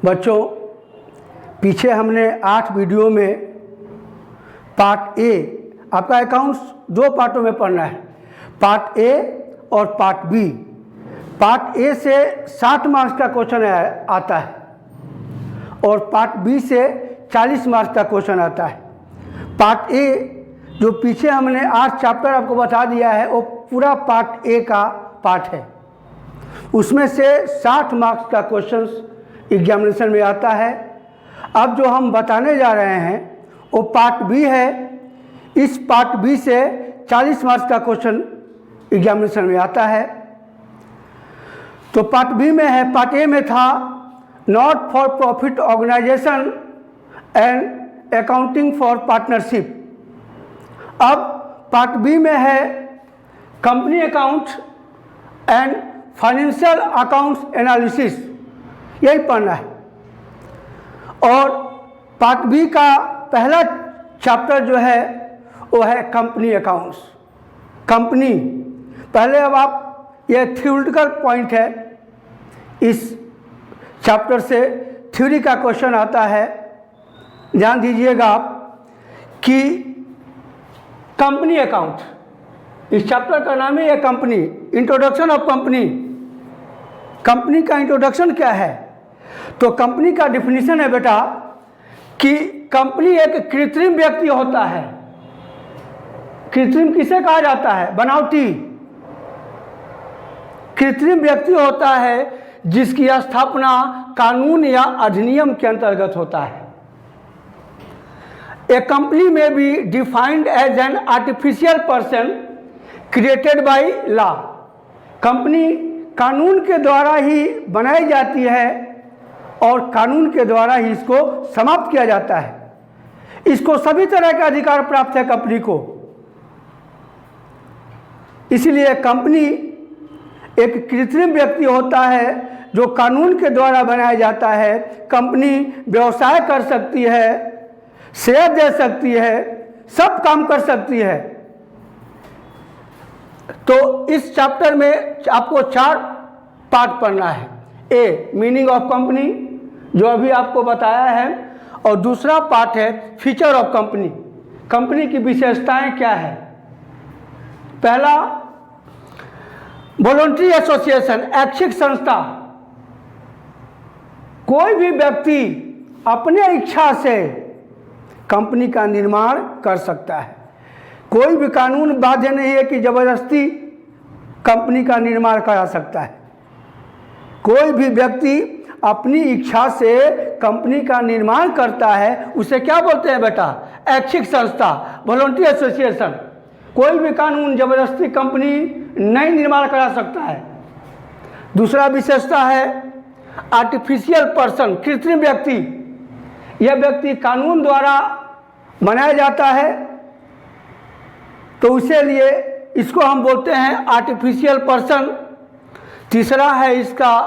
बच्चों, पीछे हमने 8 वीडियो में पार्ट ए, आपका अकाउंट्स 2 पार्टों में पढ़ना है, पार्ट ए और पार्ट बी। पार्ट ए से 60 मार्क्स का क्वेश्चन आता है और पार्ट बी से 40 मार्क्स का क्वेश्चन आता है। पार्ट ए जो पीछे हमने 8 चैप्टर आपको बता दिया है वो पूरा पार्ट ए का पार्ट है। उसमें से 60 मार्क्स का क्वेश्चंस एग्जामिनेशन में आता है। अब जो हम बताने जा रहे हैं वो पार्ट बी है। इस पार्ट बी से 40 मार्क्स का क्वेश्चन एग्जामिनेशन में आता है। तो पार्ट बी में है, पार्ट ए में था not for profit organisation and accounting for partnership. अब पार्ट बी में है company account and financial accounts analysis, यही पढ़ना है। और पार्ट बी का पहला चैप्टर जो है वो है कंपनी अकाउंट्स। कंपनी पहले, अब आप ये थ्योरेटिकल पॉइंट है, इस चैप्टर से थ्योरी का क्वेश्चन आता है। ध्यान दीजिएगा आप कि कंपनी अकाउंट, इस चैप्टर का नाम है company, introduction of company. Company का इंट्रोडक्शन क्या है? तो कंपनी का डिफिनीशन है बेटा कि कंपनी एक कृत्रिम व्यक्ति होता है। कृत्रिम किसे कहा जाता है? बनावटी। कृत्रिम व्यक्ति होता है जिसकी स्थापना कानून या अधिनियम के अंतर्गत होता है। A company may be defined as an artificial person created by law. Company कानून के द्वारा ही बनाई जाती है और कानून के द्वारा ही इसको समाप्त किया जाता है। इसको सभी तरह का अधिकार प्राप्त है कंपनी को। इसलिए कंपनी एक कृत्रिम व्यक्ति होता है जो कानून के द्वारा बनाया जाता है। कंपनी व्यवसाय कर सकती है, शेयर दे सकती है, सब काम कर सकती है। तो इस चैप्टर में आपको 4 पार्ट पढ़ना है। ए, मीनिंग ऑफ कंपनी, जो अभी आपको बताया है, और दूसरा पार्ट है फीचर ऑफ कंपनी, कंपनी की विशेषताएं क्या है। पहला, वॉलंटरी एसोसिएशन, ऐच्छिक संस्था। कोई भी व्यक्ति अपने इच्छा से कंपनी का निर्माण कर सकता है। कोई भी कानून बाध्य नहीं है कि जबरदस्ती कंपनी का निर्माण करा सकता है। कोई भी व्यक्ति अपनी इच्छा से कंपनी का निर्माण करता है, उसे क्या बोलते हैं बेटा? ऐच्छिक संस्था, वॉलंटरी एसोसिएशन। कोई भी कानून जबरदस्ती कंपनी नहीं निर्माण करा सकता है। दूसरा विशेषता है आर्टिफिशियल पर्सन, कृत्रिम व्यक्ति। यह व्यक्ति कानून द्वारा बनाया जाता है, तो उसे लिए इसको हम बोलते हैं आर्टिफिशियल पर्सन। तीसरा है इसका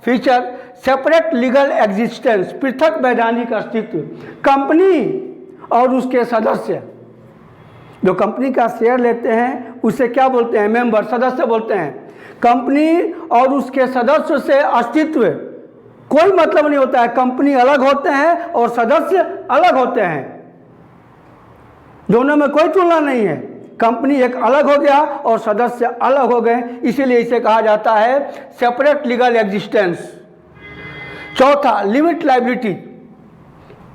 फीचर सेपरेट लीगल एग्जिस्टेंस, पृथक वैधानिक अस्तित्व। कंपनी और उसके सदस्य जो कंपनी का शेयर लेते हैं उसे क्या बोलते हैं? मेंबर, सदस्य बोलते हैं। कंपनी और उसके सदस्य से अस्तित्व कोई मतलब नहीं होता है। कंपनी अलग होते हैं और सदस्य अलग होते हैं, दोनों में कोई तुलना नहीं है। कंपनी एक अलग हो गया और सदस्य अलग हो गए, इसीलिए इसे कहा जाता है सेपरेट लीगल एग्जिस्टेंस। चौथा, लिमिट लायबिलिटी।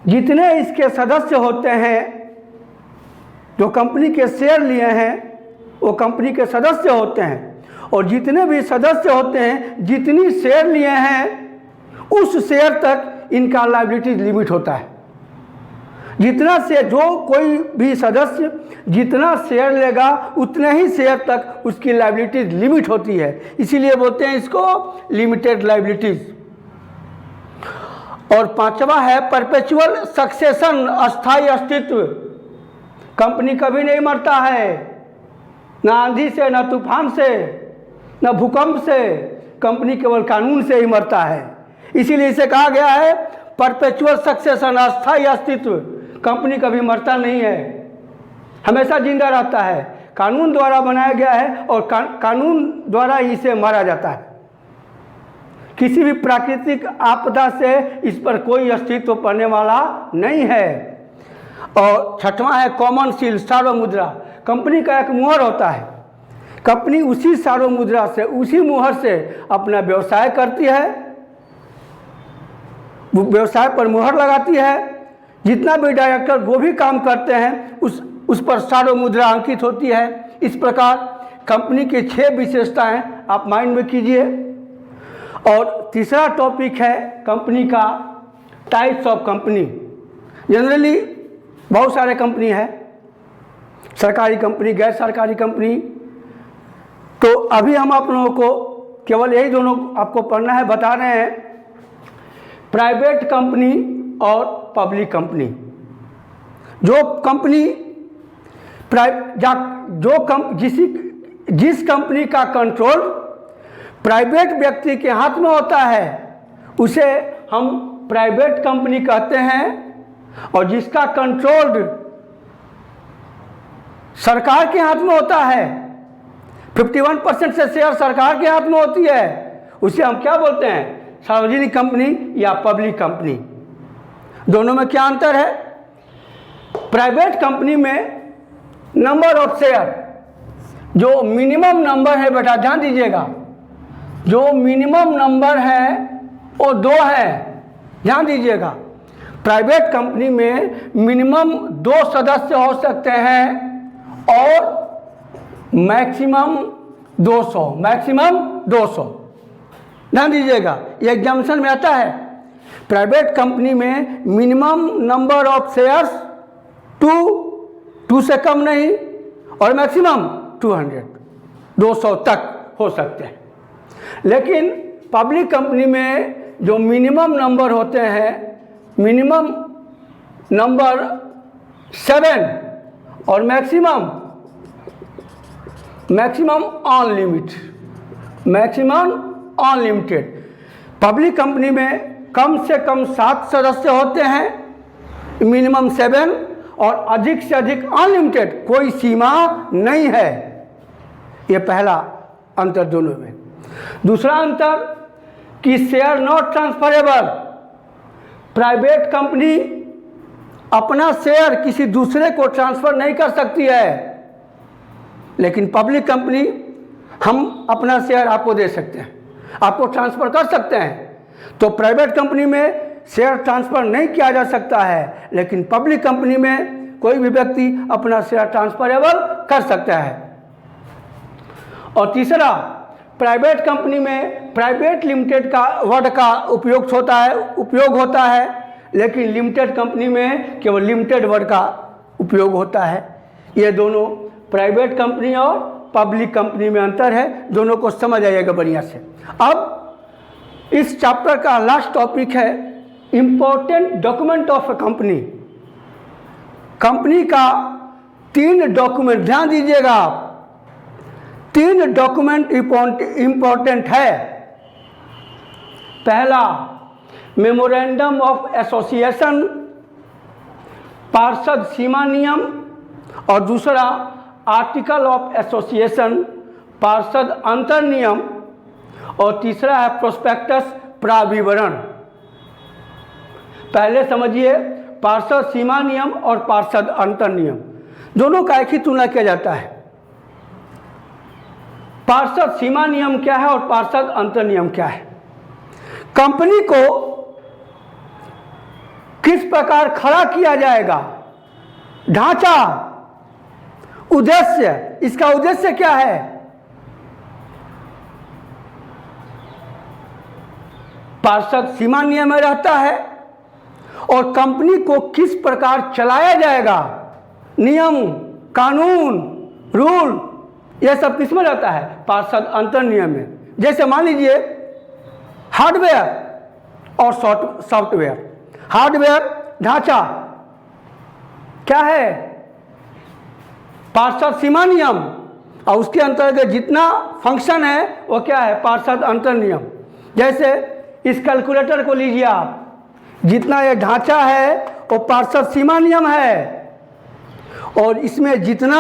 जितने इसके सदस्य होते हैं, जो कंपनी के शेयर लिए हैं वो कंपनी के सदस्य होते हैं, और जितने भी सदस्य होते हैं, जितनी शेयर लिए हैं उस शेयर तक इनका लायबिलिटी लिमिट होता है। जितना से जो कोई भी सदस्य जितना शेयर लेगा उतने ही शेयर तक उसकी लायबिलिटी लिमिट होती है, इसीलिए बोलते हैं इसको लिमिटेड लायबिलिटीज। और पांचवा है परपेचुअल सक्सेशन, अस्थायी अस्तित्व। कंपनी कभी नहीं मरता है, ना आंधी से, ना तूफान से, ना भूकंप से। कंपनी केवल कानून से ही मरता है, इसीलिए इसे कहा गया है परपेचुअल सक्सेशन, अस्थायी अस्तित्व। कंपनी कभी मरता नहीं है, हमेशा जिंदा रहता है। कानून द्वारा बनाया गया है और कानून द्वारा ही इसे मारा जाता है। किसी भी प्राकृतिक आपदा से इस पर कोई अस्तित्व पड़ने वाला नहीं है। और छठवां है कॉमन सील, सार्वमुद्रा। कंपनी का एक मुहर होता है, कंपनी उसी सार्वमुद्रा से, उसी मुहर से अपना व्यवसाय करती है, व्यवसाय पर मुहर लगाती है। जितना भी डायरेक्टर वो भी काम करते हैं उस पर सार्वमुद्रा अंकित होती है। इस प्रकार कंपनी की 6 विशेषताएं आप माइंड में कीजिए। और तीसरा टॉपिक है कंपनी का टाइप्स ऑफ कंपनी। जनरली बहुत सारे कंपनी है, सरकारी कंपनी, गैर सरकारी कंपनी। तो अभी हम आप लोगों को केवल यही दोनों आपको पढ़ना है, बता रहे हैं, प्राइवेट कंपनी और पब्लिक कंपनी। जो कंपनी जिस कंपनी का कंट्रोल प्राइवेट व्यक्ति के हाथ में होता है उसे हम प्राइवेट कंपनी कहते हैं, और जिसका कंट्रोल सरकार के हाथ में होता है, 51% से शेयर सरकार के हाथ में होती है, उसे हम क्या बोलते हैं? सार्वजनिक कंपनी या पब्लिक कंपनी। दोनों में क्या अंतर है? प्राइवेट कंपनी में नंबर ऑफ शेयर, जो मिनिमम नंबर है, बेटा ध्यान दीजिएगा, जो मिनिमम नंबर है वो 2 है, ध्यान दीजिएगा। प्राइवेट कंपनी में मिनिमम 2 सदस्य हो सकते हैं और मैक्सिमम 200, ध्यान दीजिएगा, ये एग्जामिनेशन में आता है। प्राइवेट कंपनी में मिनिमम नंबर ऑफ शेयर्स 2 से कम नहीं, और मैक्सिमम 200 तक हो सकते हैं। लेकिन पब्लिक कंपनी में जो मिनिमम नंबर होते हैं, मिनिमम नंबर 7 और मैक्सिमम अनलिमिटेड। पब्लिक कंपनी में कम से कम 7 सदस्य होते हैं, मिनिमम 7, और अधिक से अधिक अनलिमिटेड, कोई सीमा नहीं है। ये पहला अंतर दोनों में। दूसरा अंतर कि share not transferable. Private company अपना शेयर किसी दूसरे को ट्रांसफ़र नहीं कर सकती है, लेकिन पब्लिक कंपनी हम अपना शेयर आपको दे सकते हैं, आपको ट्रांसफ़र कर सकते हैं। तो प्राइवेट कंपनी में शेयर ट्रांसफ़र नहीं किया जा सकता है, लेकिन पब्लिक कंपनी में कोई भी व्यक्ति अपना शेयर ट्रांसफरेबल कर सकता है। और तीसरा, प्राइवेट कंपनी में प्राइवेट लिमिटेड का वर्ड का उपयोग होता है, लेकिन लिमिटेड कंपनी में केवल लिमिटेड वर्ड का उपयोग होता है। ये दोनों प्राइवेट कंपनी और पब्लिक कंपनी में अंतर है, दोनों को समझ आइएगा बढ़िया से। अब इस चैप्टर का लास्ट टॉपिक है important document of a company. Company का 3 डॉक्यूमेंट, ध्यान दीजिएगा, 3 डॉक्यूमेंट इम्पोर्टेंट है। पहला, मेमोरेंडम ऑफ एसोसिएशन, पार्षद सीमा नियम, और दूसरा आर्टिकल ऑफ एसोसिएशन, पार्षद अंतर नियम, और तीसरा है प्रोस्पेक्टस प्राविवरण। पहले समझिए, पार्षद सीमा नियम और पार्षद अंतर नियम दोनों का एक ही तुलना किया जाता है। पार्षद सीमा नियम क्या है और पार्षद अंतर नियम क्या है? कंपनी को किस प्रकार खड़ा किया जाएगा, ढांचा, उद्देश्य, इसका उद्देश्य क्या है? पार्षद सीमा नियम में रहता है। और कंपनी को किस प्रकार चलाया जाएगा, नियम, कानून, रूल, यह सब किस में रहता है? पार्षद अंतर नियम में। जैसे मान लीजिए हार्डवेयर और सॉफ्टवेयर। हार्डवेयर ढांचा क्या है? पार्षद सीमा नियम, और उसके अंतर्गत जितना फंक्शन है वो क्या है? पार्षद अंतर नियम। जैसे इस कैलकुलेटर को लीजिए आप, जितना ये ढांचा है वो पार्षद सीमा नियम है, और इसमें जितना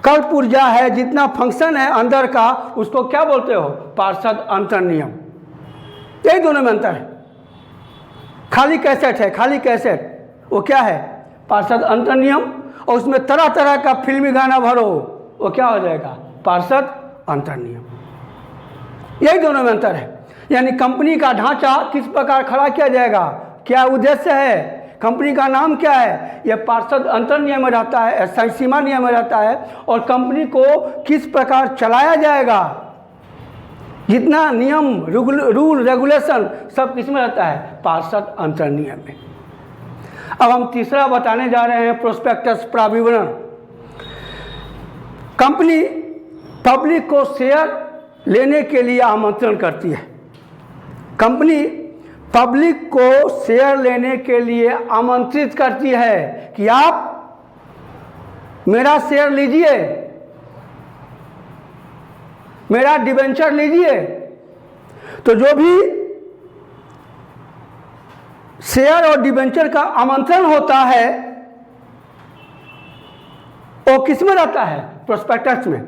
कल्प ऊर्जा है, जितना फंक्शन है अंदर का, उसको क्या बोलते हो? पार्षद अंतर नियम। यही दोनों में अंतर है। खाली कैसेट है, खाली कैसेट वो क्या है, पार्षद अंतर्नियम, और उसमें तरह तरह का फिल्मी गाना भरो, वो क्या हो जाएगा, पार्षद अंतर्नियम। यही दोनों में अंतर है। यानी कंपनी का ढांचा किस प्रकार खड़ा किया जाएगा, क्या उद्देश्य है, कंपनी का नाम क्या है, यह पार्षद अंतर्नियम में रहता है, एसआई सीमा नियम में रहता है। और कंपनी को किस प्रकार चलाया जाएगा, जितना नियम रूल रेगुलेशन सब किस में रहता है, पार्षद अंतर्नियम में। अब हम तीसरा बताने जा रहे हैं, प्रोस्पेक्टस प्राविवरण। कंपनी पब्लिक को शेयर लेने के लिए आमंत्रण करती है। कंपनी पब्लिक को शेयर लेने के लिए आमंत्रित करती है कि आप मेरा शेयर लीजिए, मेरा डिबेंचर लीजिए। तो जो भी शेयर और डिबेंचर का आमंत्रण होता है वो किस में रहता है, प्रोस्पेक्टस में।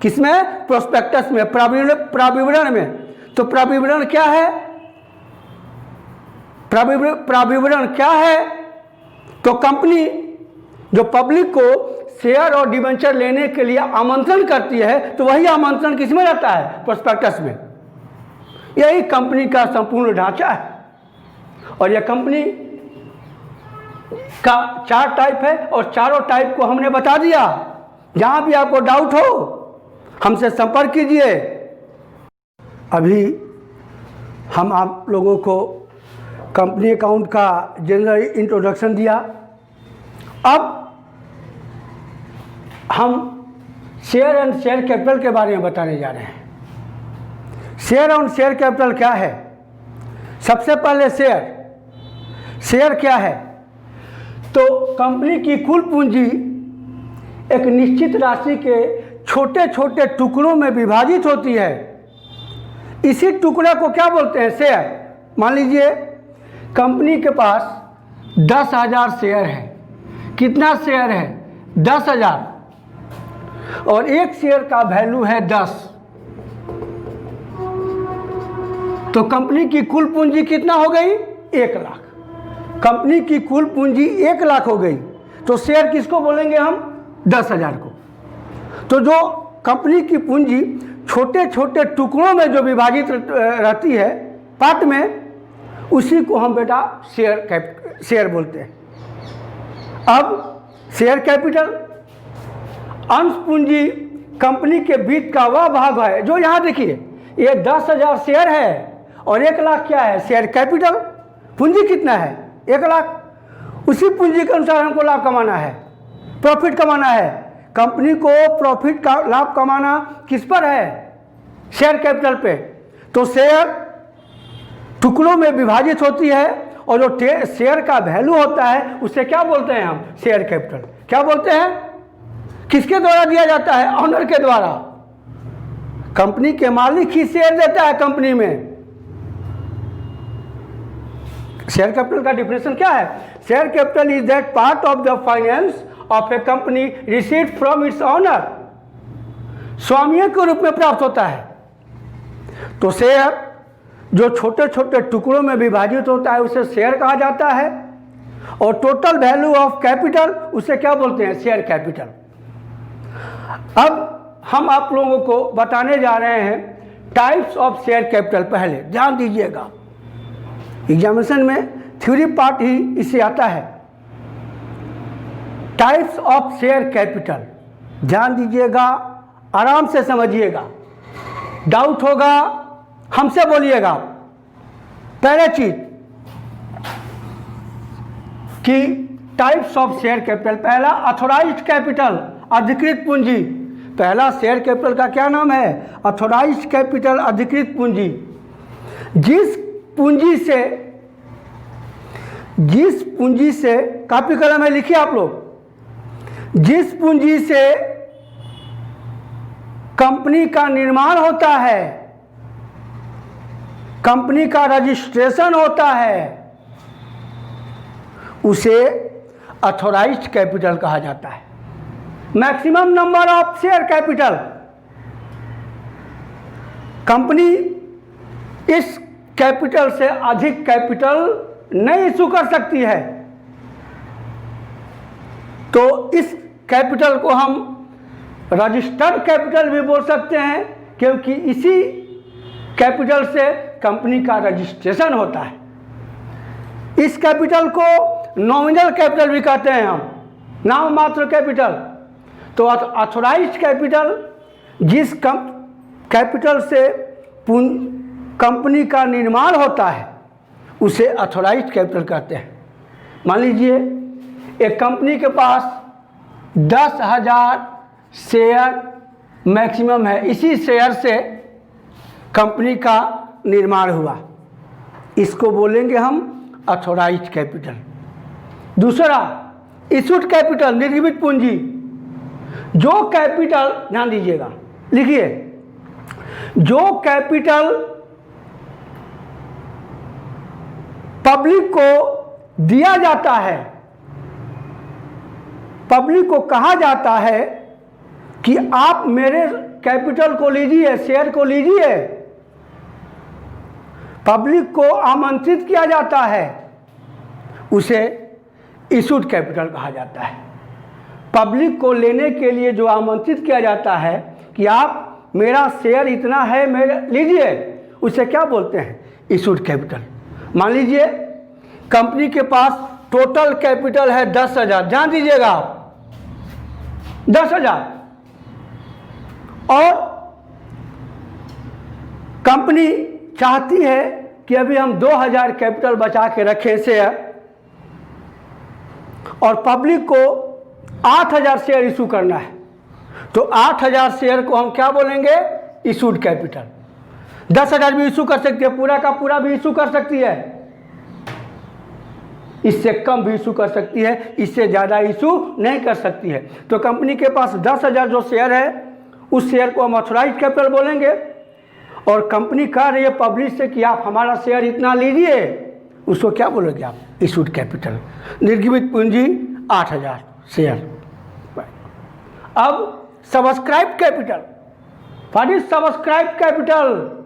किसमें, प्रोस्पेक्टस में, प्राविवरण में। तो प्राविवरण क्या है, प्राविवरण क्या है, तो कंपनी जो पब्लिक को शेयर और डिबेंचर लेने के लिए आमंत्रण करती है, तो वही आमंत्रण किस में रहता है, प्रोस्पेक्टस में। यही कंपनी का संपूर्ण ढांचा है। और यह कंपनी का 4 टाइप है, और चारों टाइप को हमने बता दिया। जहां भी आपको डाउट हो हमसे संपर्क कीजिए। अभी हम आप लोगों को कंपनी अकाउंट का जनरल इंट्रोडक्शन दिया। अब हम शेयर एंड शेयर कैपिटल के बारे में बताने जा रहे हैं। शेयर एंड शेयर कैपिटल क्या है। सबसे पहले शेयर क्या है, तो कंपनी की कुल पूंजी एक निश्चित राशि के छोटे छोटे टुकड़ों में विभाजित होती है। इसी टुकड़े को क्या बोलते हैं, शेयर। मान लीजिए कंपनी के पास 10,000 शेयर है। कितना शेयर है, 10,000, और एक शेयर का वैल्यू है 10। तो कंपनी की कुल पूंजी कितना हो गई, 1 लाख। कंपनी की कुल पूंजी 1 लाख हो गई। तो शेयर किसको बोलेंगे हम, 10,000 को। तो जो कंपनी की पूंजी छोटे छोटे टुकड़ों में जो विभाजित रहती है, पार्ट में, उसी को हम बेटा शेयर बोलते हैं। अब शेयर कैपिटल, अंश पूंजी कंपनी के वित्त का वह भाग है जो यहाँ देखिए, ये 10,000 शेयर है और 1 लाख क्या है, शेयर कैपिटल। पूंजी कितना है, 1 लाख। उसी पूंजी के अनुसार हमको लाभ कमाना है, प्रॉफिट कमाना है। कंपनी को प्रॉफिट का लाभ कमाना किस पर है, शेयर कैपिटल पे। तो शेयर टुकड़ों में विभाजित होती है, और जो शेयर का वैल्यू होता है उसे क्या बोलते हैं हम, शेयर कैपिटल। क्या बोलते हैं, किसके द्वारा दिया जाता है, ऑनर के द्वारा। कंपनी के मालिक ही शेयर देता है कंपनी में। शेयर कैपिटल का डिफिनेशन क्या है, share capital is that part of the finance of a company received from its owner. स्वामियों के रूप में प्राप्त होता है। तो शेयर जो छोटे छोटे टुकड़ों में विभाजित होता है उसे शेयर कहा जाता है, और टोटल वैल्यू ऑफ कैपिटल उसे क्या बोलते हैं, शेयर कैपिटल। अब हम आप लोगों को बताने जा रहे हैं टाइप्स ऑफ शेयर कैपिटल। पहले ध्यान दीजिएगा, एग्जामिनेशन में थ्योरी पार्ट ही इससे आता है। टाइप्स ऑफ शेयर कैपिटल, ध्यान दीजिएगा, आराम से समझिएगा। डाउट होगा हमसे बोलिएगा। पहले चीज कि टाइप्स ऑफ शेयर कैपिटल, पहला अथोराइज्ड कैपिटल, अधिकृत पूंजी। पहला शेयर कैपिटल का क्या नाम है, अथोराइज्ड कैपिटल, अधिकृत पूंजी। जिस पूंजी से कॉपी कलम में लिखिए आप लोग, जिस पूंजी से कंपनी का निर्माण होता है, कंपनी का रजिस्ट्रेशन होता है, उसे अथोराइज्ड कैपिटल कहा जाता है। Maximum number of share capital, company इस कैपिटल से अधिक कैपिटल नहीं इशू कर सकती है। तो इस कैपिटल को हम रजिस्टर्ड कैपिटल भी बोल सकते हैं, क्योंकि इसी कैपिटल से कंपनी का रजिस्ट्रेशन होता है। इस कैपिटल को नॉमिनल कैपिटल भी कहते हैं हम, नाम मात्र कैपिटल। तो ऑथोराइज्ड कैपिटल जिस कैपिटल से कंपनी का निर्माण होता है उसे ऑथोराइज्ड कैपिटल कहते हैं। मान लीजिए एक कंपनी के पास 10,000 शेयर मैक्सिमम है, इसी शेयर से कंपनी का निर्माण हुआ, इसको बोलेंगे हम ऑथोराइज्ड कैपिटल। दूसरा इशूड कैपिटल, निर्गमित पूंजी। जो कैपिटल, ध्यान दीजिएगा, लिखिए, जो कैपिटल पब्लिक को दिया जाता है, पब्लिक को कहा जाता है कि आप मेरे कैपिटल को लीजिए, शेयर को लीजिए, पब्लिक को आमंत्रित किया जाता है, उसे इशूड कैपिटल कहा जाता है। पब्लिक को लेने के लिए जो आमंत्रित किया जाता है कि आप मेरा शेयर इतना है, मेरे लीजिए, उसे क्या बोलते हैं? Issued capital. मान लीजिए कंपनी के पास टोटल कैपिटल है 10,000, ध्यान दीजिएगा आप, 10,000, और कंपनी चाहती है कि अभी हम 2,000 कैपिटल बचा के रखें शेयर, और पब्लिक को 8,000 शेयर इशू करना है। तो 8,000 शेयर को हम क्या बोलेंगे? Issued capital. 10,000 भी इशू कर सकती है, पूरा का पूरा भी इशू कर सकती है, इससे कम भी इशू कर सकती है, इससे ज़्यादा इशू नहीं कर सकती है। तो कंपनी के पास 10,000 जो शेयर है उस शेयर को हम ऑथोराइज्ड कैपिटल बोलेंगे, और कंपनी कह रही है पब्लिक से कि आप हमारा शेयर इतना लीजिए, उसको क्या बोलोगे आप? Issued capital. निर्गमित पूंजी 8,000 शेयर। अब subscribe capital. What is subscribe capital?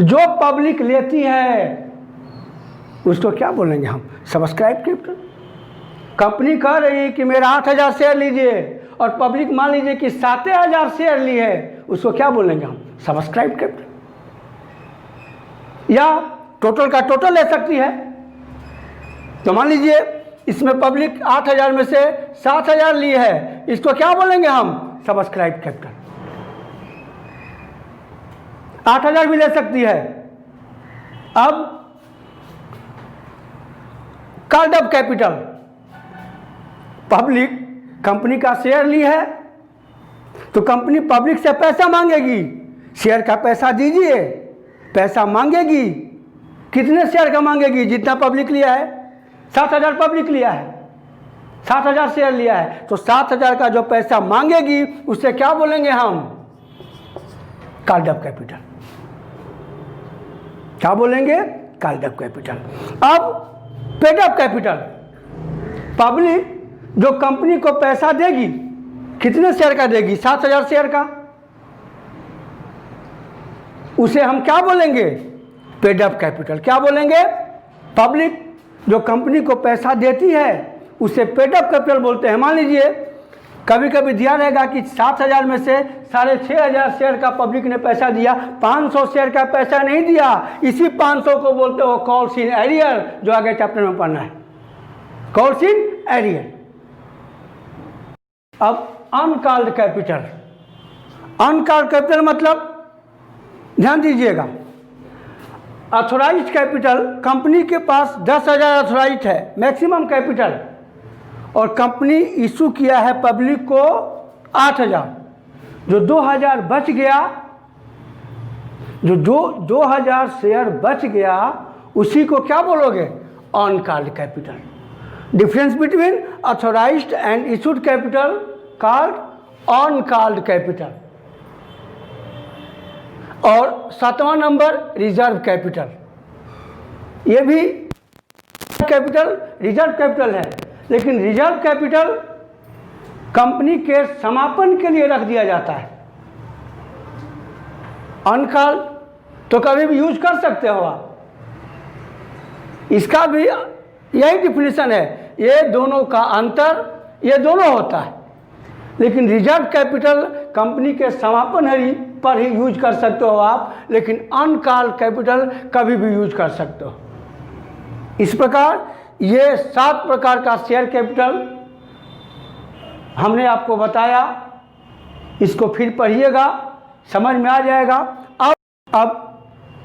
जो पब्लिक लेती है उसको क्या बोलेंगे हम? Subscribe capital. कंपनी कह रही है कि मेरा 8,000 शेयर लीजिए, और पब्लिक मान लीजिए कि 7,000 शेयर ली है, उसको क्या बोलेंगे हम? Subscribe capital. या टोटल का टोटल ले सकती है। तो मान लीजिए इसमें पब्लिक 8,000 में से 7,000 ली है, इसको क्या बोलेंगे हम? Subscribe capital. 8,000 भी ले सकती है। अब called up capital. Public company का शेयर ली है, तो कंपनी पब्लिक से पैसा मांगेगी, शेयर का पैसा दीजिए, पैसा मांगेगी। कितने शेयर का मांगेगी? जितना पब्लिक लिया है। 7,000 पब्लिक लिया है, 7,000 शेयर लिया है, तो 7,000 का जो पैसा मांगेगी उससे क्या बोलेंगे हम? Called up capital. क्या बोलेंगे? Called up capital. अब पेड अप कैपिटल। पब्लिक जो कंपनी को पैसा देगी, कितने शेयर का देगी? 7,000 शेयर का, उसे हम क्या बोलेंगे? Paid up capital. क्या बोलेंगे? पब्लिक जो कंपनी को पैसा देती है उसे पेड अप कैपिटल बोलते हैं। मान लीजिए कभी कभी दिया रहेगा कि 7,000 में से 6,500 शेयर का पब्लिक ने पैसा दिया, 500 शेयर का पैसा नहीं दिया, इसी 500 को बोलते हो कॉल्स इन एरियर, जो आगे चैप्टर में पढ़ना है, कॉल्स इन एरियर। अब अनकॉल्ड कैपिटल। अनकॉल्ड कैपिटल मतलब, ध्यान दीजिएगा, ऑथोराइज्ड कैपिटल, कंपनी के पास 10,000 ऑथोराइज्ड है मैक्सिमम कैपिटल, और कंपनी इशू किया है पब्लिक को 8,000। जो 2,000 बच गया, जो 2,000 शेयर बच गया, उसी को क्या बोलोगे? Uncalled capital. Difference between authorised and issued capital called uncalled capital. और 7वां नंबर रिजर्व कैपिटल। ये भी कैपिटल रिजर्व कैपिटल है, लेकिन रिजर्व कैपिटल कंपनी के समापन के लिए रख दिया जाता है। अनकॉल्ड तो कभी भी यूज कर सकते हो आप। इसका भी यही डिफिनीशन है, ये दोनों का अंतर ये दोनों होता है। लेकिन रिजर्व कैपिटल कंपनी के समापन पर ही यूज कर सकते हो आप, लेकिन अनकॉल कैपिटल कभी भी यूज कर सकते हो। इस प्रकार ये 7 प्रकार का शेयर कैपिटल हमने आपको बताया, इसको फिर पढ़िएगा, समझ में आ जाएगा। अब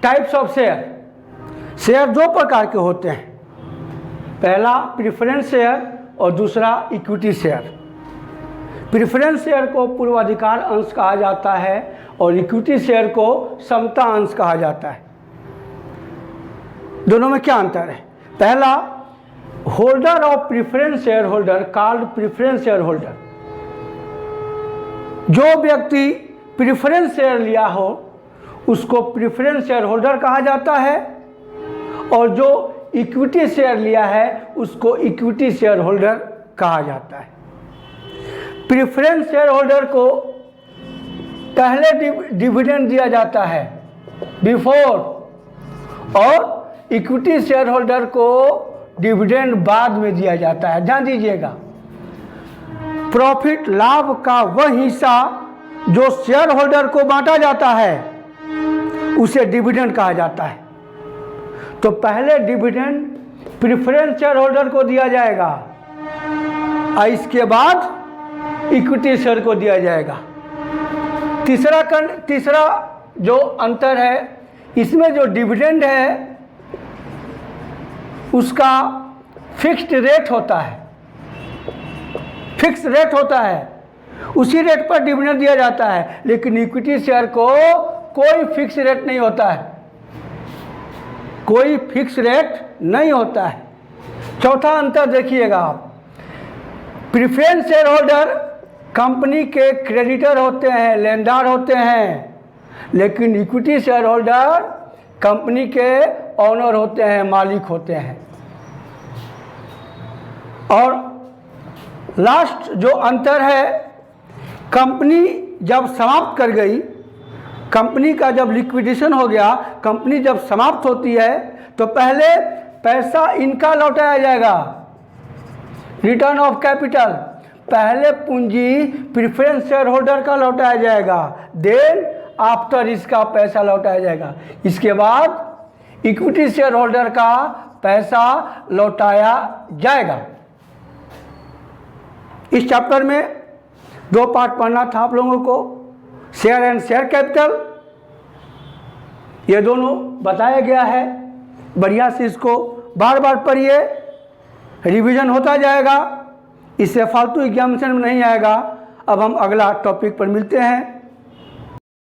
टाइप्स ऑफ शेयर 2 प्रकार के होते हैं, पहला प्रेफरेंस शेयर और दूसरा इक्विटी शेयर। प्रेफरेंस शेयर को पूर्वाधिकार अंश कहा जाता है और इक्विटी शेयर को समता अंश कहा जाता है। दोनों में क्या अंतर है? पहला, holder of preference share holder called preference share holder. जो व्यक्ति प्रेफरेंस शेयर लिया हो उसको प्रेफरेंस शेयर होल्डर कहा जाता है, और जो इक्विटी शेयर लिया है उसको इक्विटी शेयर होल्डर कहा जाता है। प्रेफरेंस शेयर होल्डर को पहले डिविडेंड दिया जाता है बिफोर, और इक्विटी शेयर होल्डर को डिविडेंड बाद में दिया जाता है। ध्यान दीजिएगा, प्रॉफिट लाभ का वह हिस्सा जो शेयर होल्डर को बांटा जाता है उसे डिविडेंड कहा जाता है। तो पहले डिविडेंड प्रेफरेंस शेयर होल्डर को दिया जाएगा और इसके बाद इक्विटी शेयर को दिया जाएगा। तीसरा जो अंतर है, इसमें जो डिविडेंड है उसका फिक्स्ड रेट होता है, फिक्स रेट होता है, उसी रेट पर डिविडेंड दिया जाता है। लेकिन इक्विटी शेयर को कोई फिक्स रेट नहीं होता है, कोई फिक्स रेट नहीं होता है। चौथा अंतर देखिएगा आप, प्रेफरेंस शेयर होल्डर कंपनी के क्रेडिटर होते हैं, लेनदार होते हैं, लेकिन इक्विटी शेयर होल्डर कंपनी के ऑनर होते हैं, मालिक होते हैं। और लास्ट जो अंतर है, कंपनी जब समाप्त कर गई, कंपनी का जब लिक्विडेशन हो गया, कंपनी जब समाप्त होती है तो पहले पैसा इनका लौटाया जाएगा, रिटर्न ऑफ कैपिटल। पहले पूंजी प्रेफरेंस शेयर होल्डर का लौटाया जाएगा, देन आफ्टर इसका पैसा लौटाया जाएगा। इसके बाद इक्विटी शेयर होल्डर का पैसा लौटाया जाएगा। इस चैप्टर में 2 पार्ट पढ़ना था आप लोगों को, शेयर एंड शेयर कैपिटल, ये दोनों बताया गया है। बढ़िया से इसको बार बार पढ़िए, रिवीजन होता जाएगा, इससे फालतू एग्जामिनेशन में नहीं आएगा। अब हम अगला टॉपिक पर मिलते हैं।